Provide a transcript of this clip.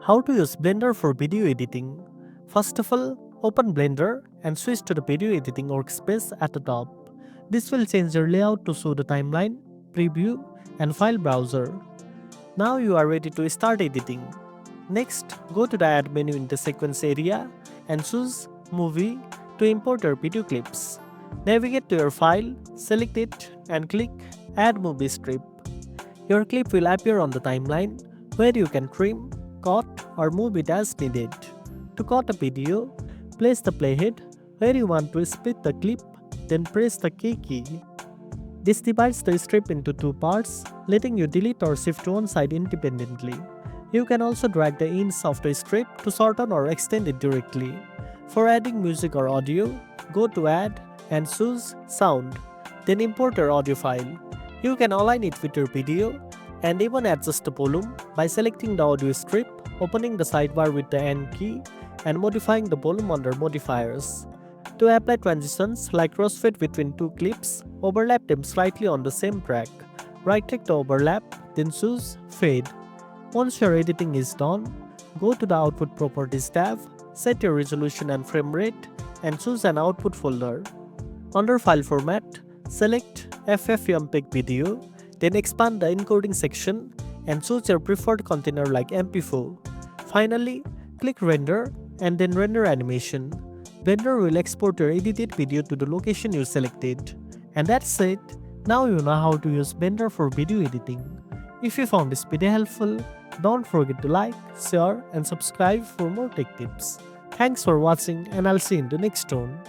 How to use Blender for video editing. First of all, open Blender and switch to the video editing workspace at the top. This will change your layout to show the timeline, preview, and file browser. Now you are ready to start editing. Next, go to the Add menu in the Sequence area and choose Movie to import your video clips. Navigate to your file, select it, and click Add Movie Strip. Your clip will appear on the timeline where you can trim, cut, or move it as needed. To cut a video, place the playhead where you want to split the clip, then press the K key. This divides the strip into two parts, letting you delete or shift one side independently. You can also drag the ends of the strip to shorten or extend it directly. For adding music or audio, go to Add and choose Sound, then import your audio file. You can align it with your video and even adjust the volume by selecting the audio strip, opening the sidebar with the N key, and modifying the volume under modifiers. To apply transitions like crossfade between two clips, overlap them slightly on the same track. Right-click the overlap, then choose Fade. Once your editing is done, go to the Output Properties tab, set your resolution and frame rate, and choose an output folder. Under File Format, select FFmpeg Video, then expand the encoding section and choose your preferred container like MP4. Finally, click Render and then Render Animation. Blender will export your edited video to the location you selected. And that's it. Now you know how to use Blender for video editing. If you found this video helpful, don't forget to like, share, and subscribe for more tech tips. Thanks for watching, and I'll see you in the next one.